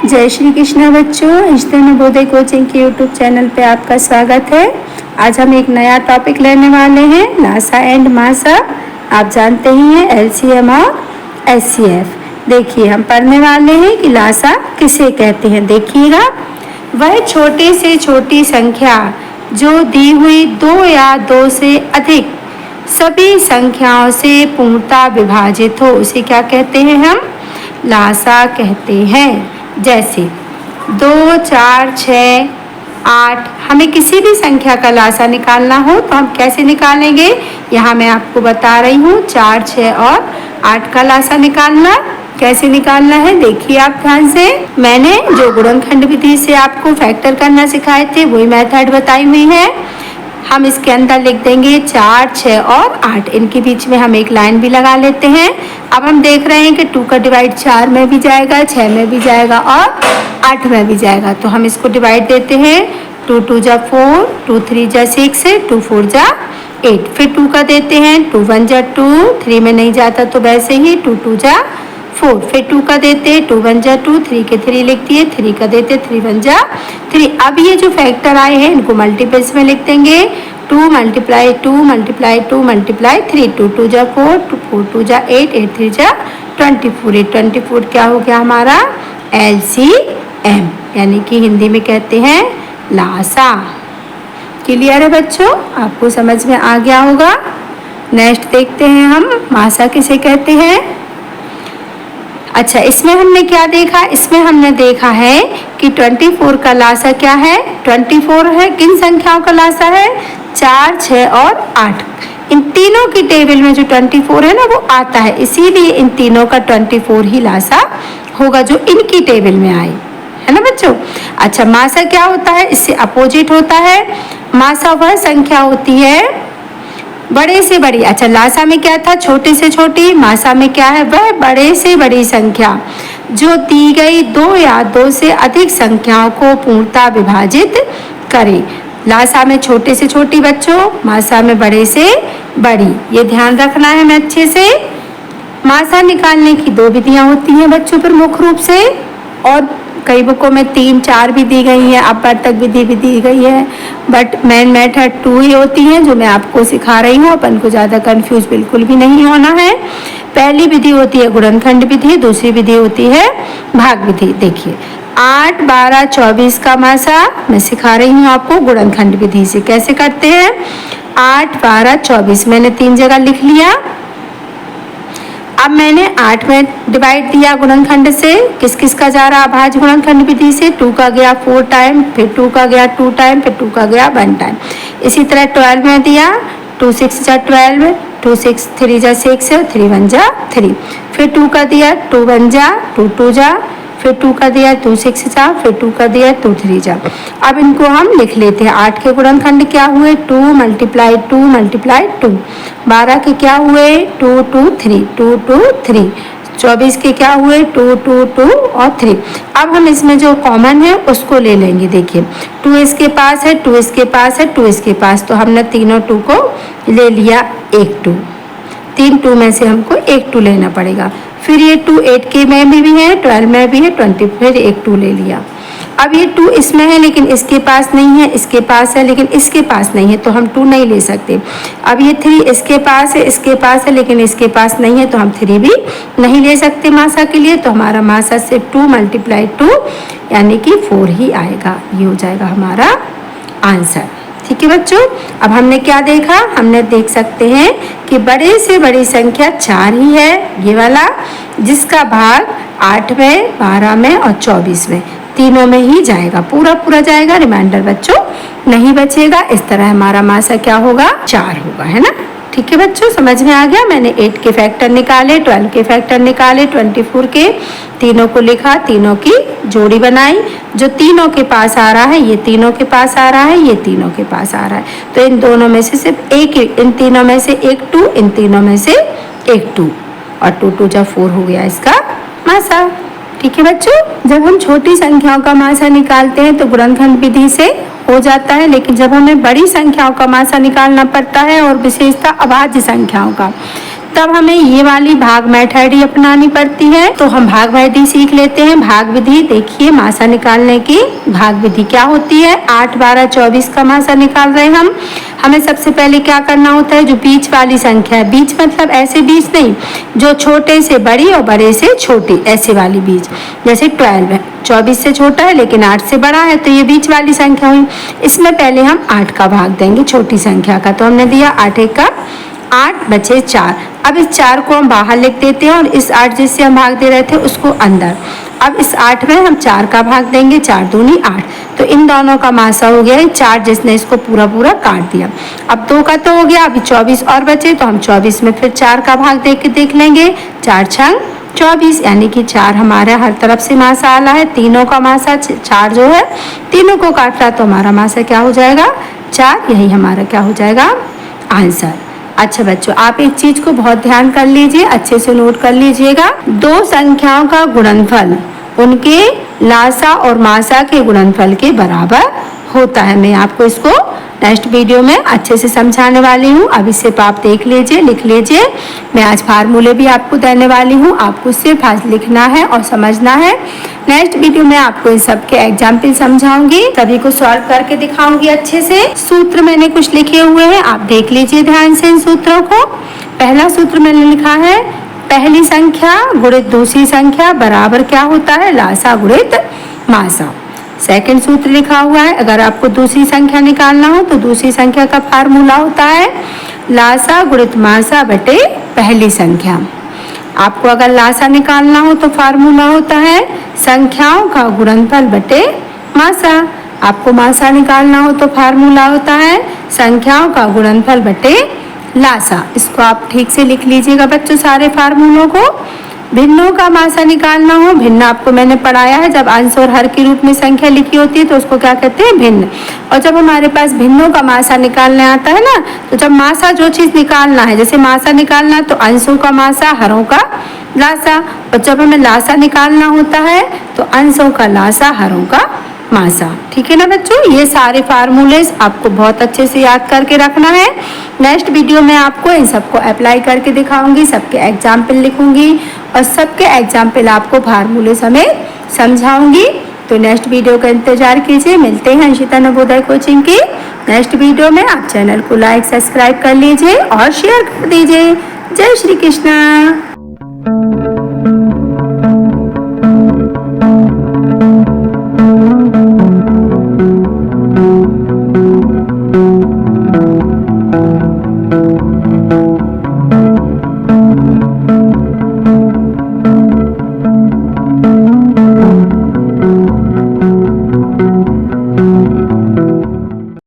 जय श्री कृष्ण बच्चों, history Navodaya coaching के यूट्यूब चैनल पे आपका स्वागत है। आज हम एक नया टॉपिक लेने वाले हैं, लासा एंड मासा। आप जानते ही हैं एलसीएम और एचसीएफ। देखिए हम पढ़ने वाले हैं कि लासा किसे कहते हैं। देखिएगा, वह छोटे से छोटी संख्या जो दी हुई दो या दो से अधिक सभी संख्याओं से पूर्णतः विभाजित हो, उसे क्या कहते हैं? हम लासा कहते हैं। जैसे 2, 4, 6, 8, हमें किसी भी संख्या का लासा निकालना हो तो हम कैसे निकालेंगे? यहाँ मैं आपको बता रही हूँ। 4, 6 और 8 का लासा निकालना कैसे निकालना है, देखिए आप ध्यान से। मैंने जो गुणनखंड विधि से आपको फैक्टर करना सिखाए थे वही मेथड बताई हुई है। हम इसके अंदर लिख देंगे 4, 6 और 8। इनके बीच में हम एक लाइन भी लगा लेते हैं। अब हम देख रहे हैं कि 2 का डिवाइड 4 में भी जाएगा, 6 में भी जाएगा और 8 में भी जाएगा। तो हम इसको डिवाइड देते हैं। 2 2 जा 4, 2 3 जा 6, 2 4 जा 8। फिर 2 का देते हैं। 2 1 जा 2, 3 में नहीं जाता तो वैसे ही 2 2 जा 4। फिर 2 का देते हैं। 2 1 जा 2, 3 के 3 लिख दिए। 3 का देते 3 1 जा 3। अब ये जो फैक्टर आए हैं इनको मल्टीपल्स में लिख देंगे। 2 मल्टीप्लाई 2 मल्टीप्लाई 2 मल्टीप्लाई 3। 2 2 जा 4, 4 2 जा 8, 8 3 जा 24। 24 क्या हो गया हमारा? LCM, यानी कि हिंदी में कहते हैं लासा। क्लियर है बच्चों? आपको समझ में आ गया होगा। नेक्स्ट देखते हैं हम मासा किसे कहते हैं। अच्छा, इसमें हमने क्या देखा? इसमें हमने देखा है कि 24 का लासा क्या है? 24 है, किन संख्याओं का लासा है? 4, 6 और 8। इन तीनों की टेबल में जो 24 है ना वो आता है, इसीलिए इन तीनों का 24 ही लासा होगा जो इनकी टेबल में आए, है ना बच्चों। अच्छा, मासा क्या होता है? इससे अपोजिट होता है। मासा वह संख्या होती है बड़े से बड़ी। अच्छा, लासा में क्या था? छोटे से छोटी। मासा में क्या है? वह बड़े से बड़ी संख्या जो दी गई दो या दो से अधिक संख्याओं को पूर्णतः विभाजित करे। लासा में छोटे से छोटी बच्चों, मासा में बड़े से बड़ी। ये ध्यान रखना है हमें अच्छे से। मासा निकालने की 2 विधियां होती हैं बच्चों प्रमुख रूप से, और कई बुकों में 3 4 भी दी गई है, अपवर्तक विधि भी दी गई है, बट मेन मेथड 2 ही होती है जो मैं आपको सिखा रही हूँ। अपन को ज़्यादा कंफ्यूज बिल्कुल भी नहीं होना है। पहली विधि होती है गुणनखंड विधि, दूसरी विधि होती है भाग विधि। देखिए 8, 12, 24 का मासा मैं सिखा रही हूँ आपको गुणनखंड विधि से कैसे करते हैं। 8, 12, 24 मैंने 3 जगह लिख लिया। अब मैंने 8 में डिवाइड दिया गुणनखंड से। किस किस का जा रहा? अभाज्य गुणनखंड विधि से 2 का गया 4 टाइम, फिर 2 का गया 2 टाइम, फिर 2 का गया 1 टाइम। इसी तरह 12 में दिया। 2 6 जा 12, 2 6 3 जा 6, 3 1 जा 3। फिर 2 का दिया 2 1 जा 2 2 जा, फिर 2 का दिया 2 6 जा, फिर 2 का दिया 2 3 जा। अब इनको हम लिख लेते हैं। 8 के गुणनखंड क्या हुए? 2 मल्टीप्लाई 2 मल्टीप्लाई 2। 12 के क्या हुए? 2 2 3 2 2 3। 24 के क्या हुए? 2 2 2 और 3। अब हम इसमें जो कॉमन है उसको ले लेंगे। देखिए 2 इसके पास है, 2 इसके पास है, 2 इसके पास, तो हमने तीनों 2 को ले लिया। 1 2, 3 2 में से हमको 1 2 लेना पड़ेगा। फिर ये 2 8 के में भी है, 12 में भी है, 20, फिर 1 2 ले लिया। अब ये 2 इसमें है लेकिन इसके पास नहीं है, इसके पास है लेकिन इसके पास नहीं है, तो हम 2 नहीं ले सकते। अब ये 3 इसके पास है, इसके पास है लेकिन इसके पास नहीं है, तो हम 3 भी नहीं ले सकते मासा के लिए। तो हमारा मासा सिर्फ 2 मल्टीप्लाई 2 यानी कि 4 ही आएगा। ये हो जाएगा हमारा आंसर। ठीक है बच्चों, अब हमने क्या देखा? हमने देख सकते हैं कि बड़े से बड़ी संख्या 4 ही है, ये वाला, जिसका भाग 8 में, 12 में और 24 में, तीनों में ही जाएगा। पूरा पूरा जाएगा, रिमाइंडर बच्चों नहीं बचेगा। इस तरह हमारा मासा क्या होगा? 4 होगा, है ना। ठीक है बच्चों, समझ में आ गया। मैंने 8 के फैक्टर निकाले, 12 के फैक्टर निकाले, 24 के, तीनों को लिखा, तीनों की जोड़ी बनाई। जो तीनों के पास आ रहा है ये तीनों के पास आ रहा है, ये तीनों के पास आ रहा है, तो इन दोनों में से सिर्फ एक, इन तीनों में से एक 2, इन तीनों में से एक 2, और 2 2 जा 4 हो गया इसका मासा। ठीक है बच्चों, जब हम छोटी संख्याओं का मासा निकालते हैं तो गुणनखंड विधि से हो जाता है, लेकिन जब हमें बड़ी संख्याओं का मासा निकालना पड़ता है और विशेषतः अभाज्य संख्याओं का, तब हमें ये वाली भाग मेथड ही अपनानी पड़ती है। तो हम भाग विधि सीख लेते हैं। भाग विधि देखिए, मासा निकालने की भाग विधि क्या होती है। 8, 12, 24 का मासा निकाल रहे हैं हम। हमें सबसे पहले क्या करना होता है, जो बीच वाली संख्या है, बीच मतलब ऐसे बीच नहीं, जो छोटे से बड़ी और बड़े से छोटी, ऐसे वाली बीच। जैसे 12 है, 24 से छोटा है लेकिन 8 से बड़ा है, तो ये बीच वाली संख्या हुई। इसमें पहले हम 8 का भाग देंगे छोटी संख्या का। तो हमने दिया 8 1 का 8 बचे 4। अब इस 4 को हम बाहर लिख देते हैं और इस 8 जिससे हम भाग दे रहे थे उसको अंदर। अब इस 8 में हम 4 का भाग देंगे, 4 दूनी 8। तो इन दोनों का मासा हो गया 4, जिसने इसको पूरा पूरा काट दिया। अब 2 का तो हो गया, अभी 24 और बचे, तो हम 24 में फिर 4 का भाग देख लेंगे। 4 छंग 24, यानी कि 4 हमारे हर तरफ से मासा आला है। तीनों का मासा 4 जो है, तीनों को काट रहा, तो हमारा मासा क्या हो जाएगा 4। यही हमारा क्या हो जाएगा आंसर। अच्छा बच्चों, आप एक चीज को बहुत ध्यान कर लीजिए, अच्छे से नोट कर लीजिएगा। दो संख्याओं का गुणनफल उनके लासा और मासा के गुणनफल के बराबर होता है। मैं आपको इसको नेक्स्ट वीडियो में अच्छे से समझाने वाली हूँ। अब इसे आप देख लीजिए, लिख लीजिए। मैं आज फार्मूले भी आपको देने वाली हूँ, आपको सिर्फ आज लिखना है और समझना है। नेक्स्ट वीडियो में आपको इन सब के एग्जाम्पल समझाऊंगी, सभी को सॉल्व करके दिखाऊंगी अच्छे से। सूत्र मैंने कुछ लिखे हुए हैं, आप देख लीजिए ध्यान से इन सूत्रों को। पहला सूत्र मैंने लिखा है, पहली संख्या गुणित दूसरी संख्या बराबर क्या होता है, लासा गुणित मासा। सेकंड सूत्र लिखा हुआ है, अगर आपको दूसरी संख्या निकालना हो तो दूसरी संख्या का फार्मूला होता है लासा गुणित मासा बटे पहली संख्या। आपको अगर लासा निकालना हो तो फार्मूला होता है संख्याओं का गुणनफल बटे मासा। आपको मासा निकालना हो तो फार्मूला होता है संख्याओं का गुणनफल बटे लासा। इसको आप ठीक से लिख लीजिएगा बच्चों, सारे फार्मूलों को। भिन्नों का मासा निकालना हो, भिन्न आपको मैंने पढ़ाया है, जब अंश और हर के रूप में संख्या लिखी होती है तो उसको क्या कहते हैं, भिन्न। और जब हमारे पास भिन्नों का मासा निकालने आता है ना, तो जब मासा जो चीज निकालना है, जैसे मासा निकालना तो अंशों का मासा हरों का लासा, और जब हमें लासा निकालना होता है तो अंशों का लासा हरों का मासा। ठीक है ना बच्चों, ये सारे फार्मूले आपको बहुत अच्छे से याद करके रखना है। नेक्स्ट वीडियो में आपको इन सबको अप्लाई करके दिखाऊंगी, सबके एग्जाम्पल लिखूंगी और सबके एग्जाम्पल आपको फार्मूले समेत समझाऊंगी। तो नेक्स्ट वीडियो का इंतजार कीजिए। मिलते हैं अंशिता नवोदय कोचिंग की नेक्स्ट वीडियो में। आप चैनल को लाइक सब्सक्राइब कर लीजिए और शेयर कर दीजिए। जय श्री कृष्णा।